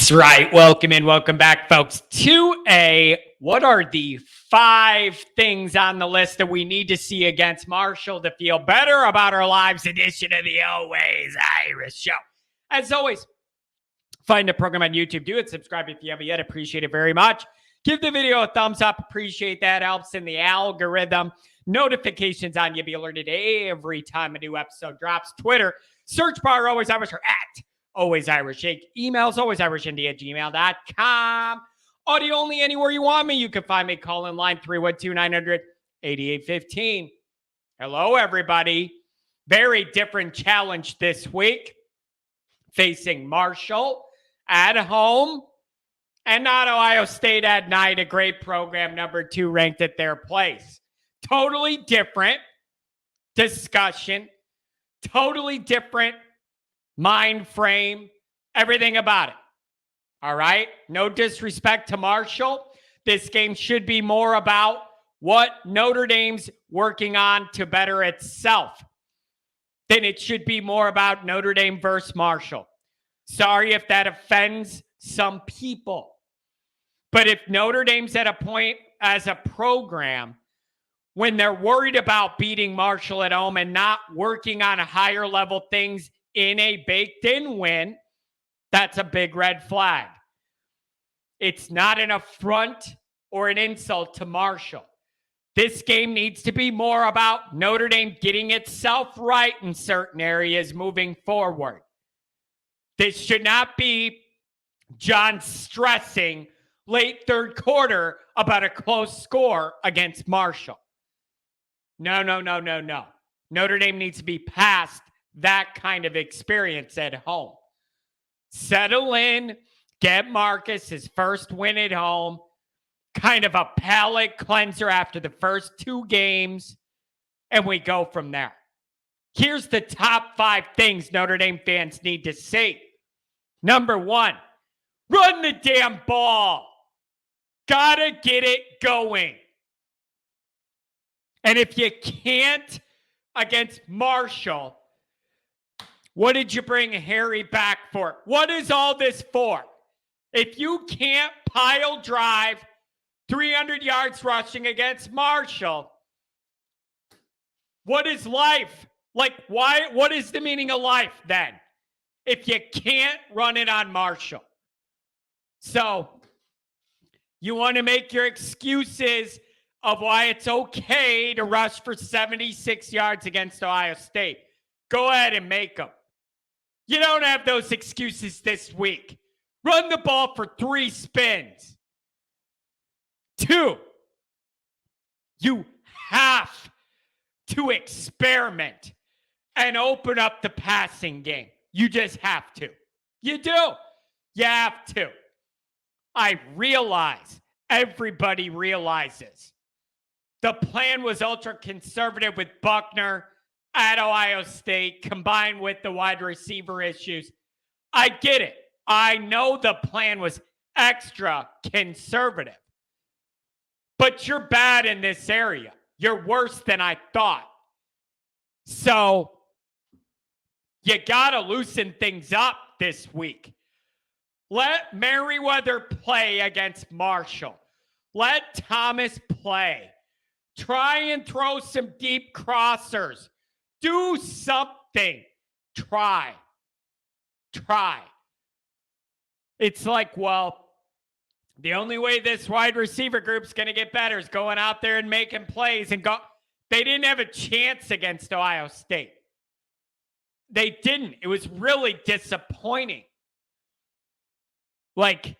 That's right. Welcome in. Welcome back, folks, to what are the 5 things on the list that we need to see against Marshall to feel better about our lives edition of the Always Irish Show. As always, find the program on YouTube. Do it. Subscribe if you haven't yet. Appreciate it very much. Give the video a thumbs up. Appreciate that. Helps in the algorithm. Notifications on. You'll be alerted every time a new episode drops. Twitter, search bar Always Irish or at Always Irish Shake. Emails, alwaysirishindy@gmail.com. Audio only anywhere you want me. You can find me. Call in line 312-900-8815. Hello, everybody. Very different challenge this week. Facing Marshall at home and not Ohio State at night, a great program, number 2 ranked at their place. Totally different discussion, totally different mind frame, everything about it. All right? No disrespect to Marshall. This game should be more about what Notre Dame's working on to better itself than it should be more about Notre Dame versus Marshall. Sorry if that offends some people. But if Notre Dame's at a point as a program when they're worried about beating Marshall at home and not working on a higher level things in a baked-in win, that's a big red flag. It's not an affront or an insult to Marshall. This game needs to be more about Notre Dame getting itself right in certain areas moving forward. This should not be John stressing late third quarter about a close score against Marshall. No. Notre Dame needs to be past that kind of experience at home. Settle in, get Marcus his first win at home, kind of a palate cleanser after the first 2 games, and we go from there. Here's the top 5 things Notre Dame fans need to see. Number 1, run the damn ball. Gotta get it going. And if you can't against Marshall, what did you bring Harry back for? What is all this for? If you can't pile drive 300 yards rushing against Marshall, what is life? Like, why? What is the meaning of life then? If you can't run it on Marshall. So, you want to make your excuses of why it's okay to rush for 76 yards against Ohio State. Go ahead and make them. You don't have those excuses this week. Run the ball for 3 spins. 2, you have to experiment and open up the passing game. You just have to. You do. You have to. I realize, everybody realizes, the plan was ultra conservative with Buckner at Ohio State combined with the wide receiver issues. I get it. I know the plan was extra conservative. But you're bad in this area. You're worse than I thought. So, you got to loosen things up this week. Let Merriweather play against Marshall. Let Thomas play. Try and throw some deep crossers. Do something. Try. It's like, well, the only way this wide receiver group's going to get better is going out there and making plays and go. They didn't have a chance against Ohio State. They didn't. It was really disappointing. Like,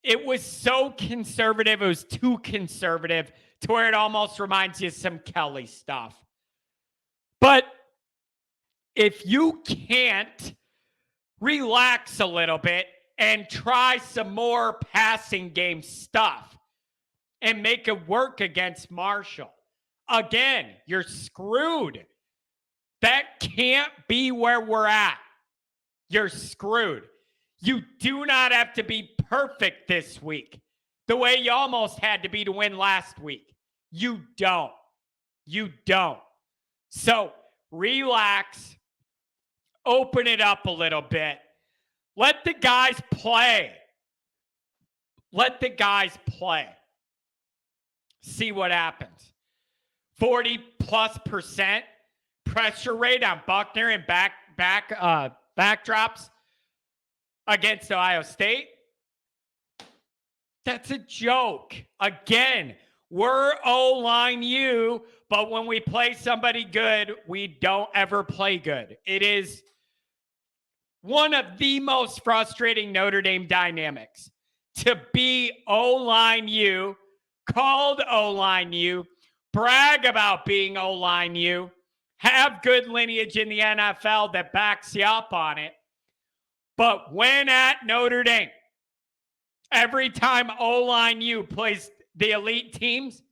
it was so conservative. It was too conservative to where it almost reminds you of some Kelly stuff. But if you can't relax a little bit and try some more passing game stuff and make it work against Marshall, again, you're screwed. That can't be where we're at. You're screwed. You do not have to be perfect this week the way you almost had to be to win last week. You don't. So relax, open it up a little bit. Let the guys play. Let the guys play. See what happens. 40+% pressure rate on Buckner and backdrops against Ohio State. That's a joke. Again, we're O-line U, but when we play somebody good, we don't ever play good. It is one of the most frustrating Notre Dame dynamics to be O-line U, called O-line U, brag about being O-line U, have good lineage in the NFL that backs you up on it. But when at Notre Dame, every time O-line U plays the elite teams,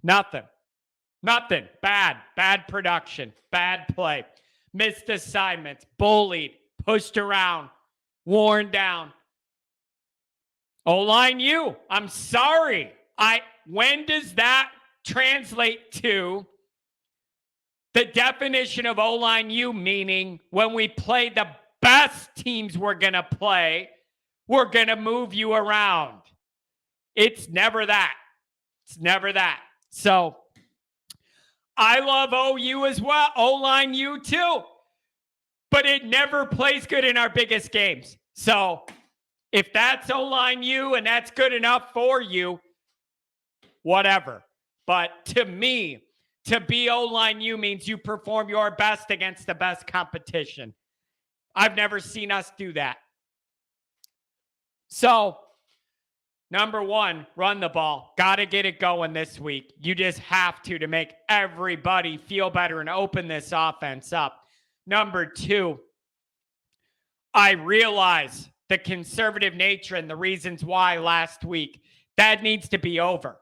nothing. Bad production, bad play, missed assignments, bullied, pushed around, worn down. O-line U, I'm sorry. When does that translate to the definition of O-line U, meaning when we play the best teams we're going to play, we're going to move you around? It's never that. So I love OU as well, O-line U too, but it never plays good in our biggest games. So if that's O-line U and that's good enough for you, whatever. But to me, to be O-line U means you perform your best against the best competition. I've never seen us do that. So, number one, run the ball. Got to get it going this week. You just have to make everybody feel better and open this offense up. Number two, I realize the conservative nature and the reasons why last week. That needs to be over.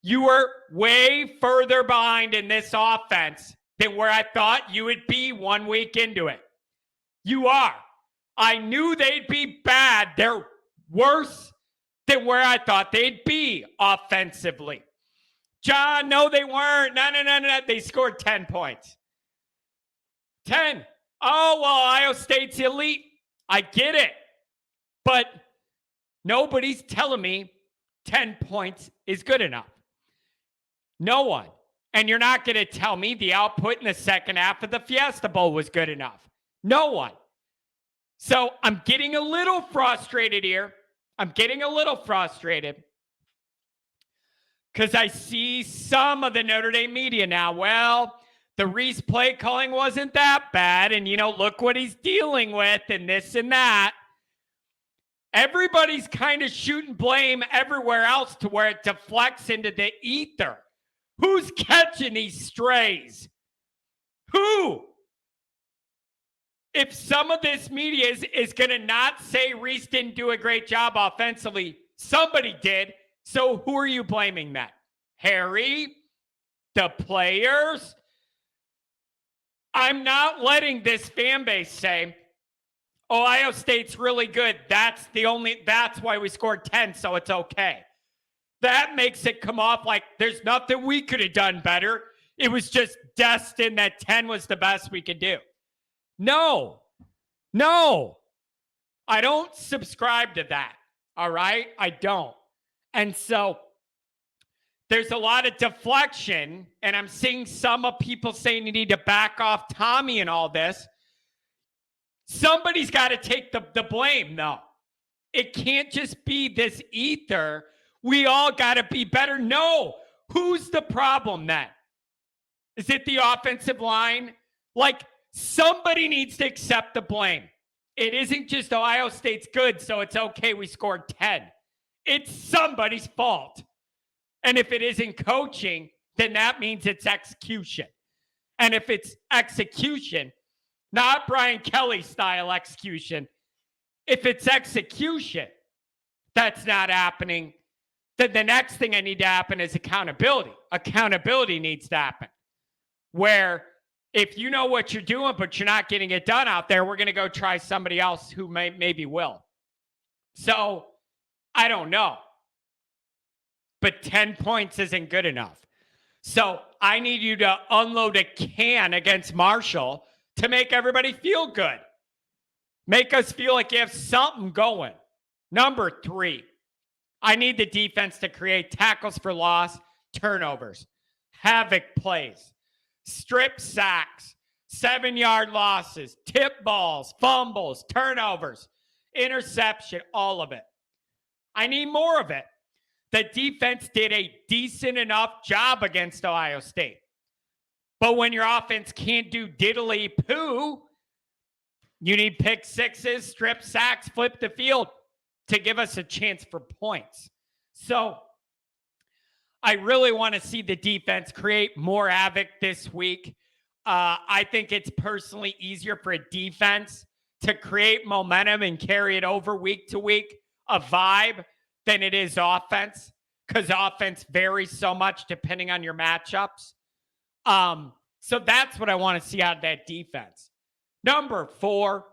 You were way further behind in this offense than where I thought you would be 1 week into it. You are. I knew they'd be bad. They're worse than where I thought they'd be offensively. John, no, they weren't. No. They scored 10 points. 10. Oh, well, Ohio State's elite. I get it. But nobody's telling me 10 points is good enough. No one. And you're not going to tell me the output in the second half of the Fiesta Bowl was good enough. No one. So I'm getting a little frustrated here. Because I see some of the Notre Dame media now. Well, the Reese play calling wasn't that bad. And, look what he's dealing with and this and that. Everybody's kind of shooting blame everywhere else to where it deflects into the ether. Who's catching these strays? Who? If some of this media is going to not say Reese didn't do a great job offensively, somebody did. So who are you blaming that? Harry? The players? I'm not letting this fan base say, Ohio State's really good. That's why we scored 10, so it's okay. That makes it come off like there's nothing we could have done better. It was just destined that 10 was the best we could do. No. I don't subscribe to that. All right? I don't. And so there's a lot of deflection, and I'm seeing some of people saying you need to back off Tommy and all this. Somebody's got to take the blame, though. It can't just be this ether. We all got to be better. No. Who's the problem then? Is it the offensive line? Somebody needs to accept the blame. It isn't just Ohio State's good, so it's okay we scored 10. It's somebody's fault. And if it isn't coaching, then that means it's execution. And if it's execution, not Brian Kelly style execution, if it's execution that's not happening, then the next thing that needs to happen is accountability. Accountability needs to happen. Where if you know what you're doing, but you're not getting it done out there, we're going to go try somebody else who maybe will. So I don't know. But 10 points isn't good enough. So I need you to unload a can against Marshall to make everybody feel good. Make us feel like you have something going. Number 3, I need the defense to create tackles for loss, turnovers, havoc plays, strip sacks, 7-yard losses, tip balls, fumbles, turnovers, interception, all of it. I need more of it. The defense did a decent enough job against Ohio State. But when your offense can't do diddly poo, you need pick sixes, strip sacks, flip the field to give us a chance for points. So I really want to see the defense create more havoc this week. I think it's personally easier for a defense to create momentum and carry it over week to week, a vibe, than it is offense, because offense varies so much depending on your matchups. So that's what I want to see out of that defense. Number 4,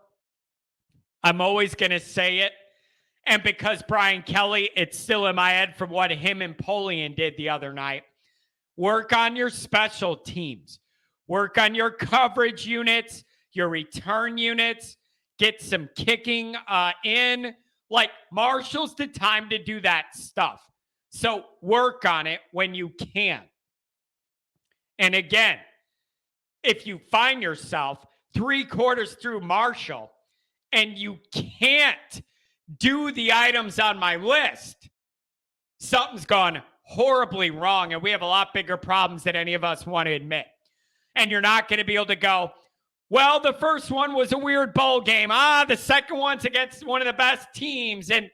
I'm always going to say it. And because Brian Kelly, it's still in my head from what him and Polian did the other night. Work on your special teams. Work on your coverage units, your return units. Get some kicking in. Like, Marshall's the time to do that stuff. So work on it when you can. And again, if you find yourself 3 quarters through Marshall and you can't do the items on my list, something's gone horribly wrong, and we have a lot bigger problems than any of us want to admit. And you're not going to be able to go, well, the first one was a weird bowl game. The second one's against one of the best teams. And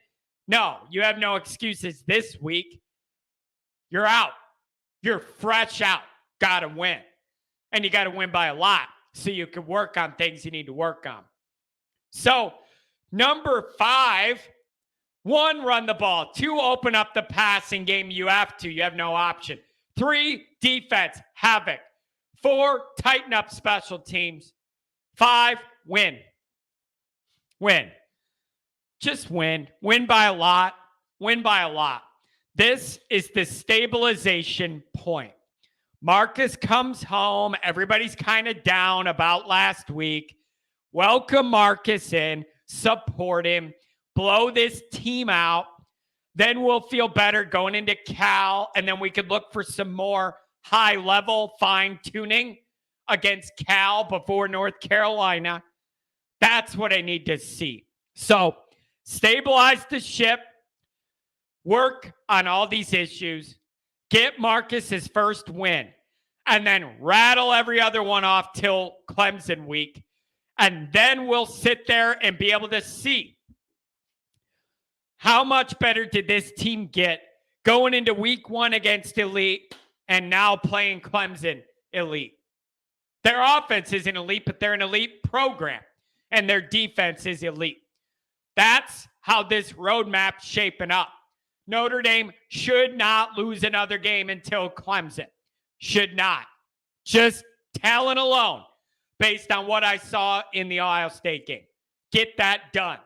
no, you have no excuses this week. You're out. You're fresh out. Got to win. And you got to win by a lot so you can work on things you need to work on. So, number 5, 1, run the ball. 2, open up the passing game. You have to. You have no option. 3, defense, havoc. 4, tighten up special teams. 5, win. Win. Just win. Win by a lot. Win by a lot. This is the stabilization point. Marcus comes home. Everybody's kind of down about last week. Welcome Marcus in. Support him. Blow this team out. Then we'll feel better going into Cal. And then we could look for some more high-level fine-tuning against Cal before North Carolina. That's what I need to see. So stabilize the ship. Work on all these issues. Get Marcus his first win. And then rattle every other one off till Clemson week. And then we'll sit there and be able to see how much better did this team get going into week 1 against elite and now playing Clemson elite. Their offense isn't elite, but they're an elite program. And their defense is elite. That's how this roadmap's shaping up. Notre Dame should not lose another game until Clemson. Should not. Just talent alone, based on what I saw in the Ohio State game. Get that done.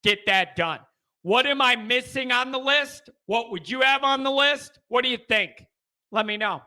Get that done. What am I missing on the list? What would you have on the list? What do you think? Let me know.